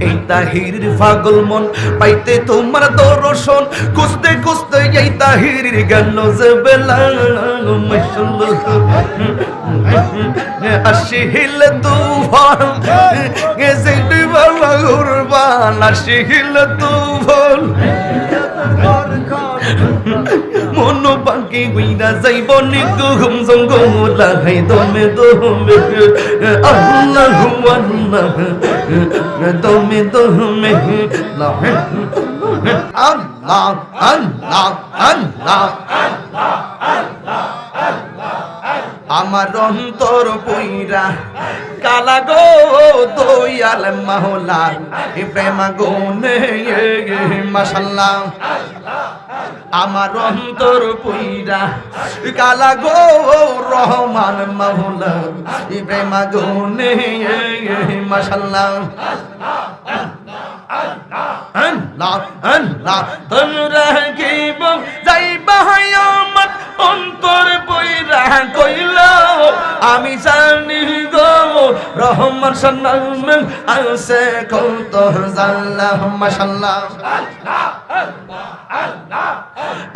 এই তাহিরির পাগল মন পাইতে তোমার দর্শন খুঁজতে খুঁজতে এই তাহিরির গেল যে বেলা আসিল তুফান গেছে বাবা কুরবান আসিল তুফান মনো বাকি গুইরা যাইব নিগু ঘুম জঙ্গম লাগাই দমে দমে আল্লাহু আল্লাহ দমে দমে আল্লাহ আল্লাহ আল্লাহ আমার অন্তর পইরা কালা গো দয়াল মাওলা প্রেম গুনে মাশাআল্লাহ আমার অন্তর পইরা কালা গো রহমান মাওলা প্রেম গুনে মাশাআল্লাহ আল্লাহ আল্লাহ তোমরা কি যাইবা আমার অন্তর পইরা কইলা আমি জানি গো রহমান সাল্লাম আছে কত জাল্লাহ মাশাআল্লাহ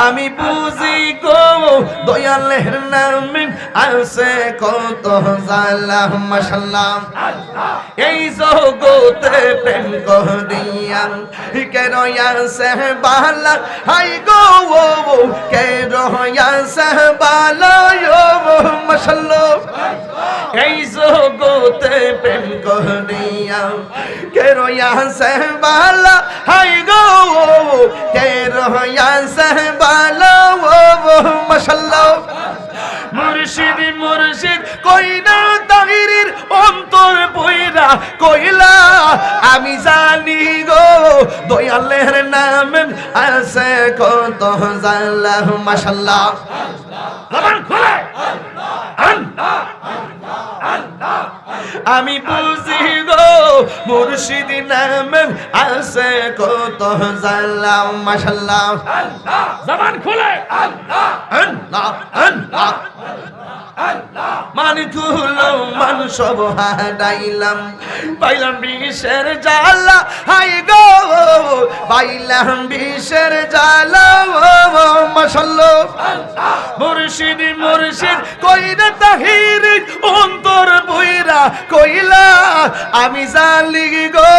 আমি বুঝি গো দয়ালের নামে আছে কত জাল্লাহ মাশাআল্লাহ এই জগতে প্রেম করিয়া কেন আছে বালা হাই গো কেন আছে বালা মাশাআল্লাহ এই জগতে প্রেম করিয়া কেন আছে বালা হাই গো কেন আছে বালা মাশাআল্লাহ মুর্শিদ মুর্শিদ কইনা তাহিরির অন্তর পয়রা কইলা আমি জানি গো দয়ালের নামে আছে কত জাল্লাহ মাশাআল্লাহ জবান খুলে আল্লাহ আল্লাহ আমি বুঝি গো মুর্শিদ নামে আছে কত জাল্লাহ মাশাআল্লাহ জবান খুলে আল্লাহ আল্লাহ আল্লাহ মান তুলো মান সব হারাইলাম পাইলাম বিষের জ্বালা হাই গো পাইলাম বিষের জ্বালা মাশাআল্লাহ মুর্শিদ মুর্শিদ কইরা তাহির অন্তর বইরা কইলা আমি জানি গো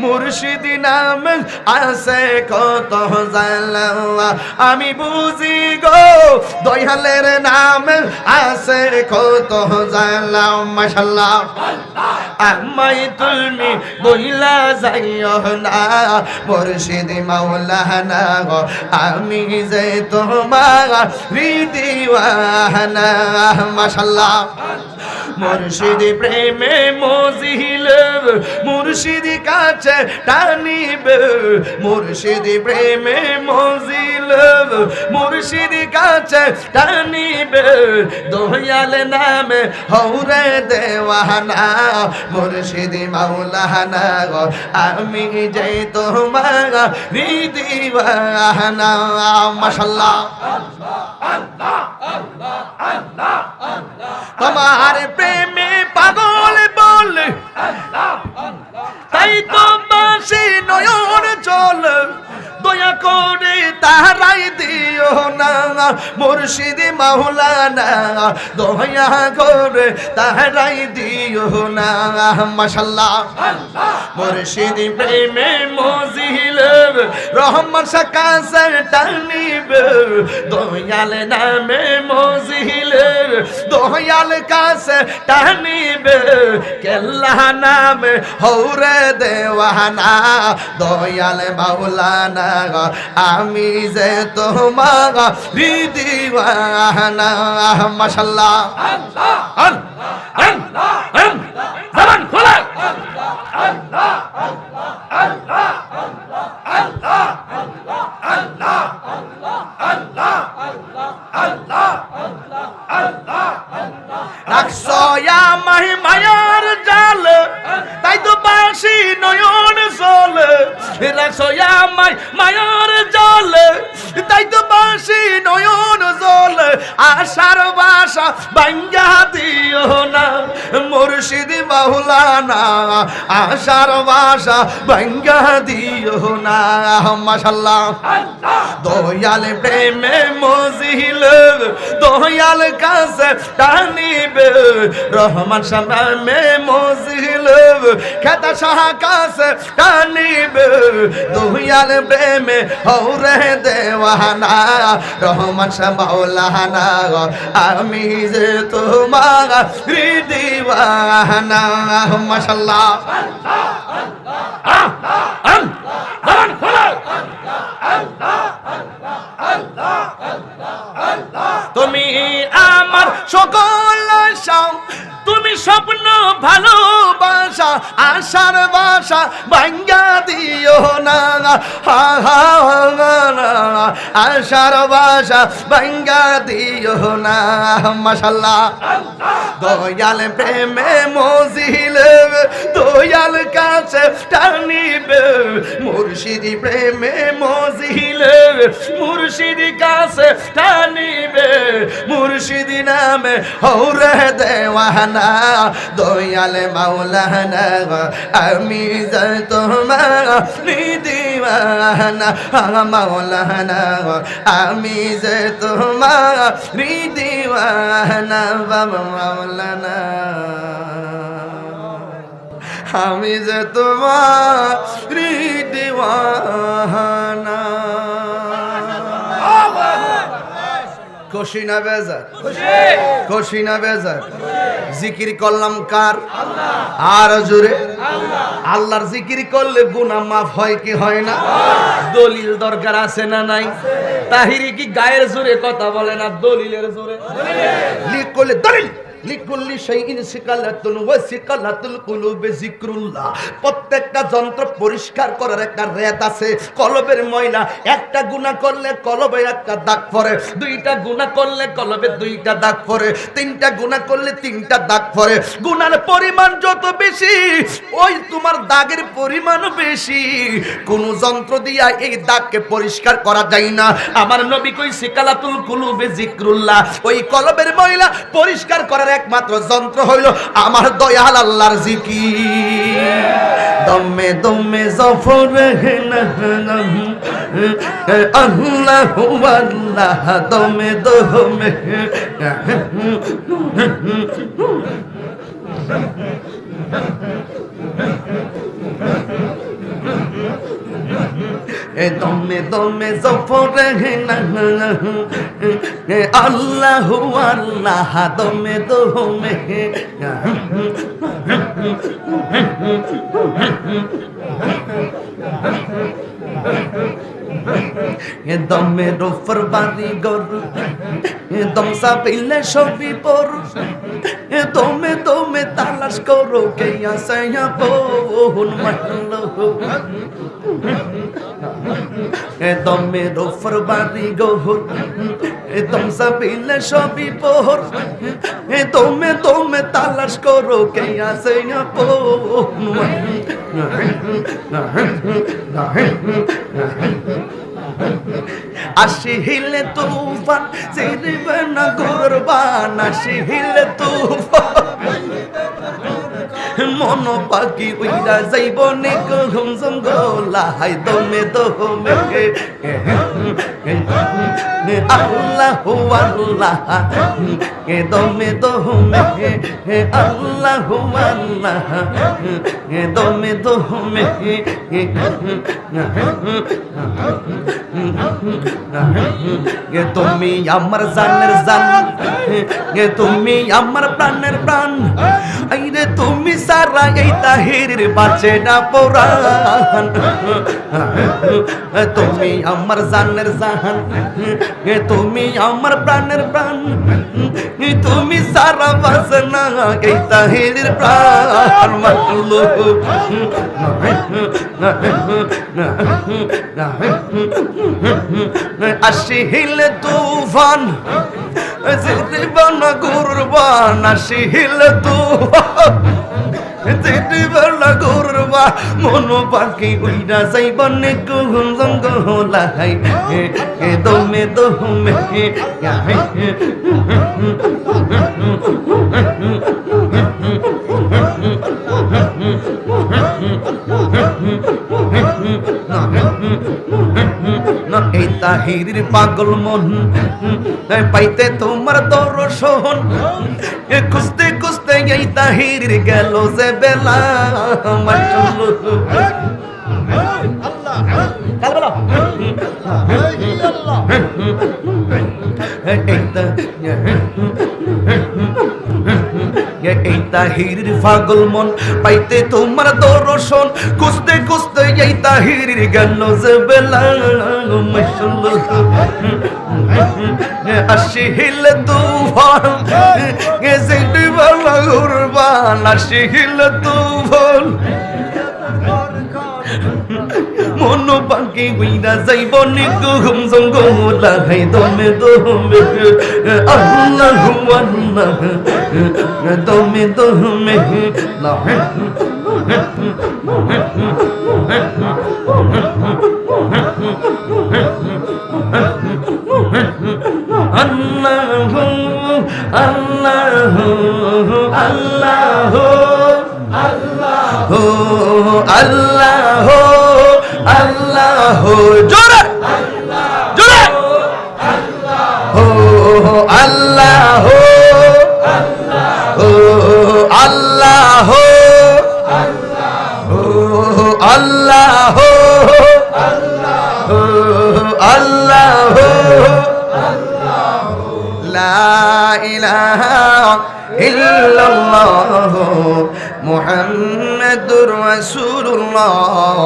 মুর্শিদ নামে আছে কত জ্বালা আমি বুঝি গো দয়ালের নামে আছে কত জাল্লাহ মাশাআল্লাহ আমাই তুমি বইলা যাইও না মুর্শিদ মাওলানা গো আমি যে তোমার দিওয়ানা মাশাআল্লাহ মুর্শিদ প্রেমে মজিল মুর্শিদ কাছে টানিবে মুর্শিদ প্রেমে মজিল মুর্শিদ কাছে টানিবে দয়াল নামে হৌরে দেওয়ানা মুর্শিদ মাওলানা গো আমি যে তোমার দিওয়ানা মাশাআল্লাহ আল্লাহ আল্লাহ আল্লাহ তোমার প্রেমে পাগল বলে তাই তো বাসি নয়ন চল দয়া করে তাহারাই দিও না মুর্শিদ মাওলানা দয়া করে তাহারাই দিও না মাশাআল্লাহ মুর্শিদ প্রেমে মজিল রহমান সাকাসে টানিবে দয়াল নামে মজিল দয়াল কাছে টানিবে কেল্লা নামে হৌরে দেওয়ানা দয়াল মাওলানা আমি যে তোমার দিওয়ানা মাশাআল্লাহ আল্লাহ আল্লাহ আল্লাহ জবান খোলা আল্লাহ আল্লাহ আল্লাহ আল্লাহ আল্লাহ আল্লাহ আল্লাহ আল্লাহ রাখছো আমায় মায়ার জাল তাই তো বাসি নয়ন চলে রাখছো আমায় মায়ার জলে তাই তো বাসি নয়ন জলে আশার বাসা ভাঙ্গা দিও না মুর্শিদ মাওলানা আশার বাসা ভাঙ্গা দিও না মাশাআল্লাহ দয়াল প্রেমে মজিলে দয়াল কাছে টানিবে রহমান সামনে মজিলে খেতা শাহ কাছে টানিবে দয়াল প্রেমে হৌরে দেওয়ানা রহমান শাহ মাওলানা আমি যে তোমার দিওয়ানা মাশাআল্লাহ তুমি আমার সকল আশা তুমি স্বপ্ন ভালোবাসা আশার বাসা ভাঙ্গা দিও না আশার বাসা ভাঙ্গা দিও না মাশাআল্লাহ দয়াল প্রেমে মজিলে দয়াল কাছে টানিবে মুর্শিদি প্রেমে মজিলে মুর্শিদি কাছে টানিবে মুর্শিদি নামে হৌরে দেওয়ানা দয়াল মাওলানা আমি যে তোমার দিওয়ানা মাওলানা আমি যে তোমার দিওয়ানা বাবা মাওলানা আমি যে তোমার দিওয়ানা খুশি না বেজার খুশি না বেজার জিকির করলাম কার আর জোরে আল্লাহর জিকির করলে গুনাহ মাফ হয় কি হয় না দলিল দরকার আছে না নাই তাহিরি কি গায়ের জোরে কথা বলে না দলিলের জোরে লিখ করলে দলিল লিকুল্লি শাইইন সিকালাতুন ওয়া সিকালাতুল কুলুবি যিকরুল্লাহ প্রত্যেকটা যন্ত্র পরিষ্কার করার একটা রেত আছে কলবের ময়লা একটা গুনাহ করলে কলবে একটা দাগ পড়ে দুইটা গুনাহ করলে কলবে দুইটা দাগ পড়ে তিনটা গুনাহ করলে তিনটা দাগ পড়ে গুনার পরিমাণ যত বেশি ওই তোমার দাগের পরিমাণ বেশি কোন যন্ত্র দিয়া এই দাগকে পরিষ্কার করা যায় না আমার নবী কই সিকালাতুল কুলুবি যিকরুল্লাহ ওই কলবের ময়লা পরিষ্কার করার একমাত্র যন্ত্র হইল আমার দয়াল আল্লাহর জিকির দমে দমে জফর আল্লাহু আল্লাহ দমে দমে দমে দমে জফরে আল্লাহু আল্লাহ দমে দমে দমে রফর বাড়ি গর দম সাবিলে সবই পর দমে দমে তালাশ করো কে আসে বোন মাহলো দমে রফর বাড়ি গর দম সাবিলে সবই পর দমে দমে তালাশ করো কে আসে বোন আসিলে তুফান চিরবে না কুরবান আসিলে তুফান মন পাখি উইরা যাইব নে ঘুম জঙ্গলা হাই দমে দমে আল্লাহু আল্লাহ দমে দমে আল্লাহু আল্লাহ দমে দমে তুমি আমার জানের জান তুমি আমার প্রাণের প্রাণ আইরে তুমি সারা এই তাহিরের বাঁচে না পরাণ তুমি আমার জানের জান তুমি আমার প্রাণের প্রাণ তুমি সারা বাঁচে না এই তাহিরের প্রাণ মানলো আসিলে তুফান জীবন কুরবান আসিলে তুফান যেতে বেলা করবা মন পাখি উইরা যাইবা নে গুম জঙ্গলাই দমে দমে এই তাহিরির পাগল মন পাইতে তোমার দর্শন খুঁজতে খুঁজতে এই তাহিরির গেল যে বেলা এই তাহিরির পাগল মন পাইতে তোমার দর্শন খুঁজতে খুঁজতে এই তাহিরির গেল যে বেলা আসিল তুফান যেতে বেলা কুরবান আসিল তুফান মন পাখি উইরা যাইব নি গুম জঙ্গলাই দমে দমে আল্লাহু আল্লাহ দমে দমে আল্লাহু আল্লাহু আল্লাহু আল্লাহু আল্লাহু আল্লাহু জোরে জোরে আল্লাহু আল্লাহু আল্লাহু আল্লাহু আল্লাহু লা ইলাহা ইল্লাল্লাহ মুহাম্মাদুর রাসূলুল্লাহ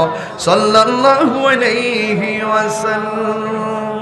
সাল্লাল্লাহু আলাইহি ওয়াসাল্লাম।